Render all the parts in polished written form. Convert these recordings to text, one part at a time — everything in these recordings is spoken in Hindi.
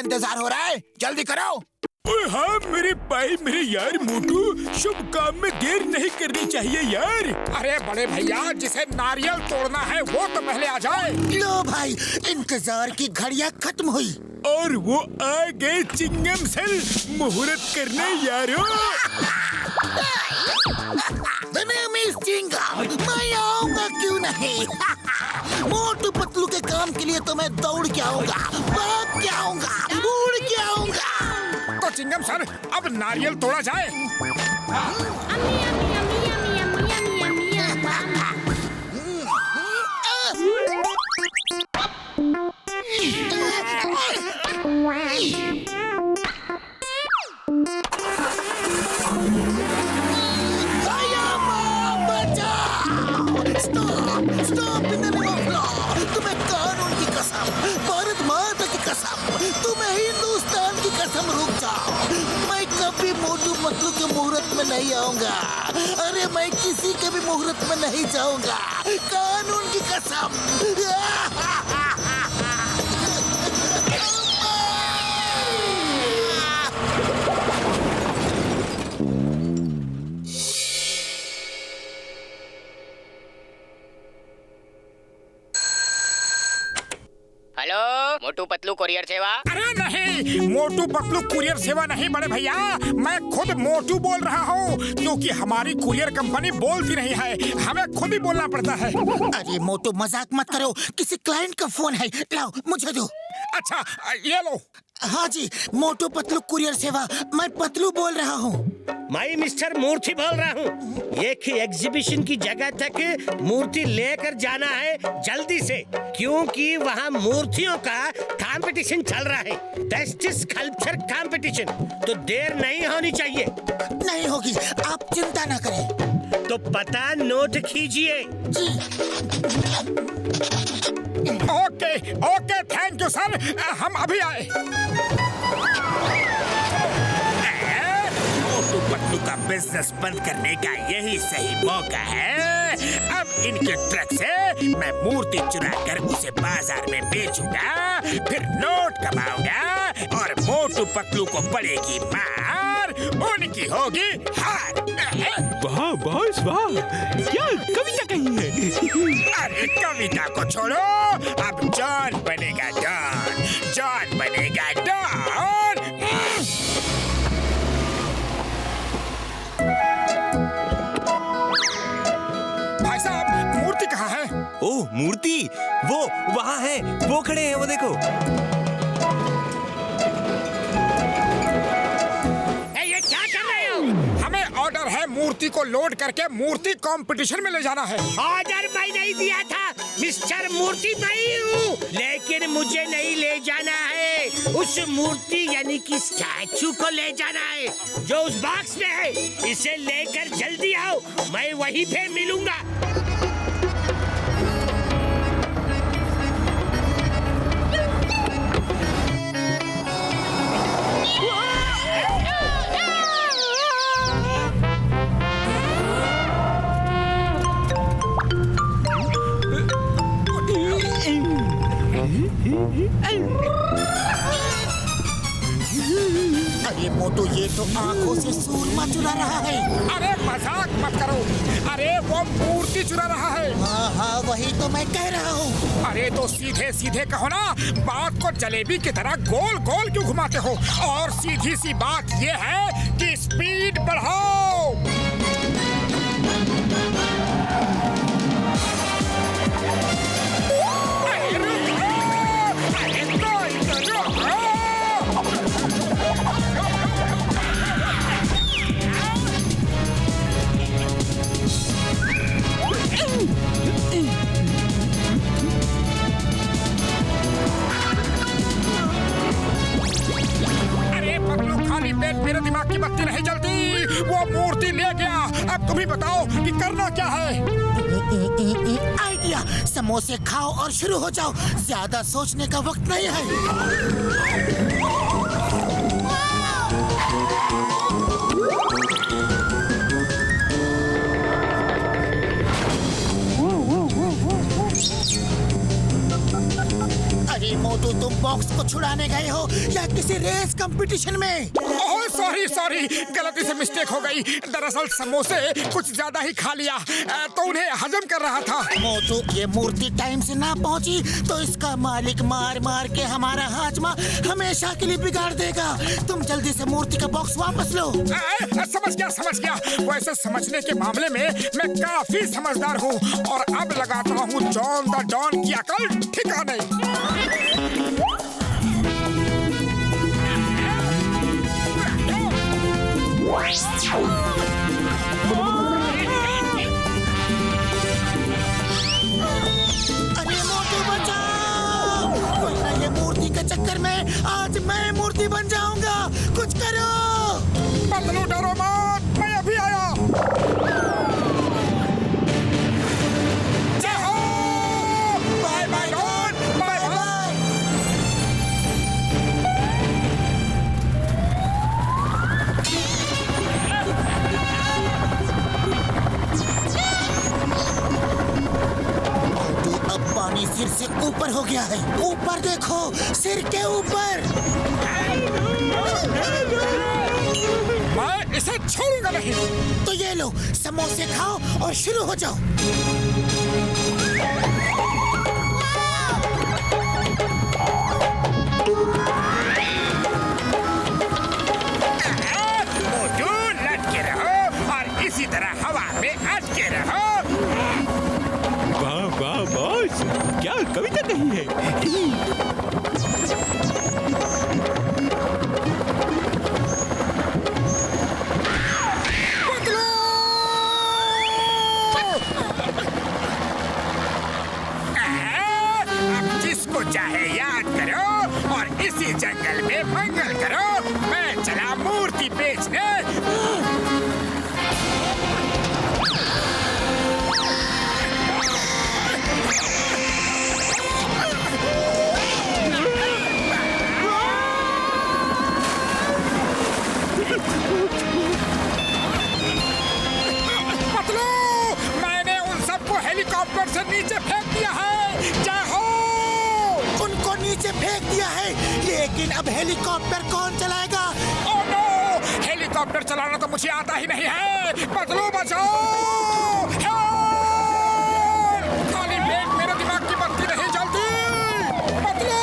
इंतजार हो रहा है, जल्दी करो। हाँ मेरे भाई, मेरे यार मोटू, शुभ काम में देर नहीं करनी चाहिए यार। अरे बड़े भैया, जिसे नारियल तोड़ना है वो तो पहले आ जाए। लो भाई, इंतजार की घड़ियां खत्म हुई और वो आ गए चिंगम सेल मुहूर्त करने यारो। मैं आऊंगा क्यों नहीं। मोटू पतलू के काम के लिए तो मैं दौड़ के आऊंगा, भाग के आऊंगा, उड़ के आऊंगा। तो चिंगम सर, अब नारियल तोड़ा जाए। Stop in the name of law. तुम्हें कानून की कसम, भारत माता की कसम, तुम्हें हिंदुस्तान की कसम, रुक जाओ। मैं कभी मोटू पतलू के मुहूर्त में नहीं आऊंगा। अरे मैं किसी के भी मुहूर्त में नहीं जाऊंगा, कानून की कसम। हेलो, मोटू पतलू कुरियर सेवा। अरे नहीं, मोटू पतलू कुरियर सेवा नहीं बड़े भैया, मैं खुद मोटू बोल रहा हूँ, क्योंकि हमारी कुरियर कंपनी बोलती नहीं है, हमें खुद ही बोलना पड़ता है। अरे मोटू मजाक मत करो, किसी क्लाइंट का फोन है, लाओ मुझे दो। अच्छा ये लो। हाँ जी, मोटू पतलू कुरियर सेवा, मैं पतलू बोल रहा हूँ। मैं मिस्टर मूर्ति बोल रहा हूँ। एक ही एग्जीबिशन की जगह तक मूर्ति लेकर जाना है जल्दी से, क्योंकि वहाँ मूर्तियों का कंपटीशन चल रहा है, बेस्ट स्कल्पचर कंपटीशन। तो देर नहीं होनी चाहिए। नहीं होगी, आप चिंता ना करें। तो पता नोट कीजिए। Okay okay, thank you sir, हम अभी आए। मोटू पतलू का बिजनेस बंद करने का यही सही मौका है। अब इनके ट्रक से मैं मूर्ति चुरा कर उसे बाजार में बेचूंगा, फिर नोट कमाऊंगा और मोटू पतलू को पड़ेगी मार, उनकी होगी हार। वाह बॉस वाह, क्या कविता कही है। अरे कविता को छोड़ो, अब जॉन बनेगा डॉन, जॉन बनेगा डॉन। भाई साहब, मूर्ति कहाँ है? ओह मूर्ति, वो वहाँ है, वो खड़े हैं, वो देखो। ये क्या कर रहे हो? हमें ऑर्डर है मूर्ति को लोड करके मूर्ति कंपटीशन में ले जाना है। ऑर्डर मैं नहीं दिया था, मिस्टर मूर्ति मैं हूँ, लेकिन मुझे नहीं ले जाना है। उस मूर्ति यानी कि स्टैचू को ले जाना है जो उस बॉक्स में है। इसे लेकर जल्दी आओ, मैं वहीं पे मिलूंगा। अरे मोटू, ये तो आंखों से सूरमा चुरा रहा है। अरे मजाक मत करो, अरे वो मूर्ति चुरा रहा है। हाँ हाँ, वही तो मैं कह रहा हूँ। अरे तो सीधे सीधे कहो ना, बात को जलेबी की तरह गोल गोल क्यों घुमाते हो? और सीधी सी बात ये है कि स्पीड बढ़ाओ। अरे रुको, अरे रुको। अरे पतलू, खाली पेट मेरे दिमाग की बत्ती नहीं जलती। वो मूर्ति ले गया, अब तुम ही बताओ कि करना क्या है। आइडिया, समोसे खाओ और शुरू हो जाओ, ज्यादा सोचने का वक्त नहीं है। अरे मोटू, तुम बॉक्स को छुड़ाने गए हो या किसी रेस कंपटीशन में? ओह सॉरी सॉरी, गलती से मिस्टेक हो गई। दरअसल समोसे कुछ ज्यादा ही खा लिया तो उन्हें हजम कर रहा था। मोटू, ये मूर्ति टाइम से ना पहुंची तो इसका मालिक मार मार के हमारा हाजमा हमेशा के लिए बिगाड़ देगा। तुम जल्दी से मूर्ति का बॉक्स वापस लो। समझ गया। वैसे समझने के मामले में मैं काफी समझदार हूँ और अब लगाता हूँ जॉन द डॉन की अकल ठिकाने। अरे मोटू बचाओ, वरना ये मूर्ति के चक्कर में आज मैं मूर्ति बन जाऊंगा। कुछ करो। पतलू डरो मत, मैं अभी आया। जय हो, bye bye Don, bye bye. मोटू, अब पानी सिर से ऊपर हो गया है। ऊपर देखो, सिर के ऊपर। मैं इसे छोड़ूंगा नहीं। तो ये लो, समोसे खाओ और शुरू हो जाओ। मोटू लटके रहो और इसी तरह हवा में अटके रहो। वाह वाह बॉस, क्या कविता कही है। अब जिसको चाहे याद करो और इसी जंगल में मंगल करो। मैं चला मूर्ति बेचने। पतलू, मैंने उन सबको हेलीकॉप्टर से नीचे फेंक दिया है। जय हो। उनको नीचे फेंक दिया है, लेकिन अब हेलीकॉप्टर कौन चलाएगा? ओह नो, हेलीकॉप्टर चलाना तो मुझे आता ही नहीं है। पतलू बचाओ। हेल्प! खाली ब्रेक, मेरे दिमाग की बत्ती नहीं जलती। पतलू,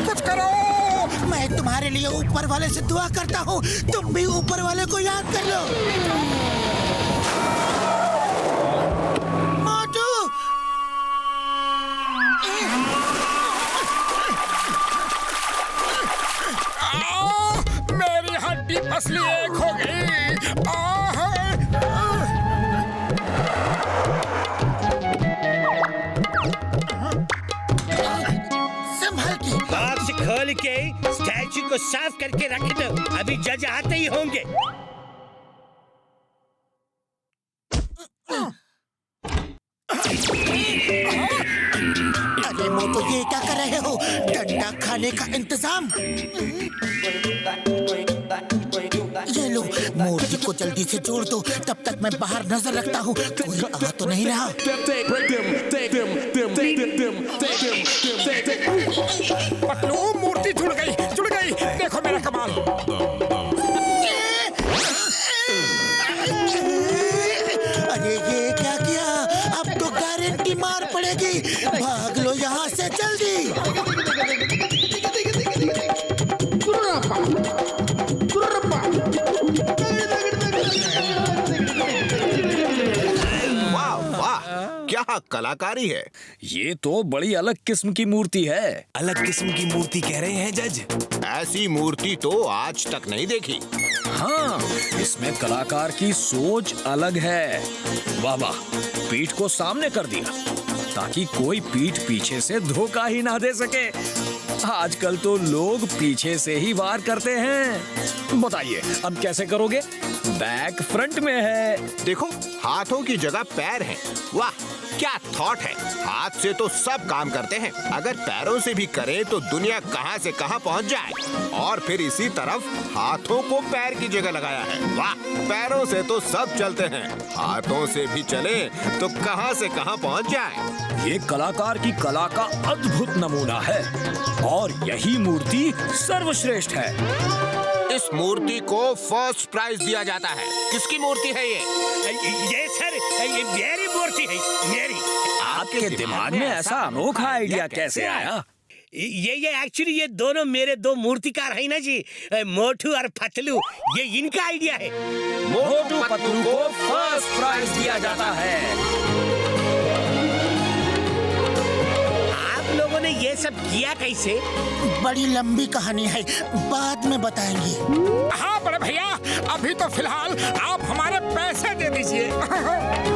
कुछ करो। मैं तुम्हारे लिए ऊपर वाले से दुआ करता हूँ, तुम भी ऊपर वाले को याद कर लो। मोटू! मेरी हड्डी पसली एक हो गई। संभल के। बॉक्स खोल के स्टैचू को साफ करके रख दो, अभी जज आते ही होंगे। अरे मोटू, ये क्या कर रहे हो? डंडा खाने का इंतजाम। ये लो, मूर्ति को जल्दी से जोड़ दो, तब तक मैं बाहर नजर रखता हूँ। कोई आ तो नहीं रहा। पतलू, मूर्ति जुड़ गई। देखो मेरा कमाल। अरे ये क्या किया? अब तो गारंटी मार पड़ेगी। भाग लो यहाँ से जल्दी। वाह वाह, क्या कलाकारी है। ये तो बड़ी अलग किस्म की मूर्ति है। अलग किस्म की मूर्ति कह रहे हैं जज? ऐसी मूर्ति तो आज तक नहीं देखी। हाँ, इसमें कलाकार की सोच अलग है। वाह वाह, पीठ को सामने कर दिया ताकि कोई पीठ पीछे से धोखा ही ना दे सके। आजकल तो लोग पीछे से ही वार करते हैं। बताइए अब कैसे करोगे? बैक फ्रंट में है। देखो, हाथों की जगह पैर हैं। वाह, क्या थॉट है। हाथ से तो सब काम करते हैं, अगर पैरों से भी करें तो दुनिया कहां से कहां पहुंच जाए। और फिर इसी तरफ हाथों को पैर की जगह लगाया है। वाह, पैरों से तो सब चलते हैं, हाथों से भी चले तो कहां से कहां पहुंच जाए। ये कलाकार की कला का अद्भुत नमूना है और यही मूर्ति सर्वश्रेष्ठ है। इस मूर्ति को फर्स्ट प्राइज दिया जाता है। किसकी मूर्ति है ये सर, ये मेरी मूर्ति है, मेरी। आपके दिमाग में ऐसा अनोखा आइडिया कैसे आया? ये एक्चुअली ये दोनों मेरे दो मूर्तिकार है ना जी, मोटू और पतलू, ये इनका आइडिया है। मोटू पतलू को फर्स्ट प्राइज दिया जाता है। आप लोगों ने ये सब किया कैसे? बड़ी लंबी कहानी है, बाद में बताएंगे। हाँ बड़े भैया, अभी तो फिलहाल आप हमारे पैसे दे दीजिए।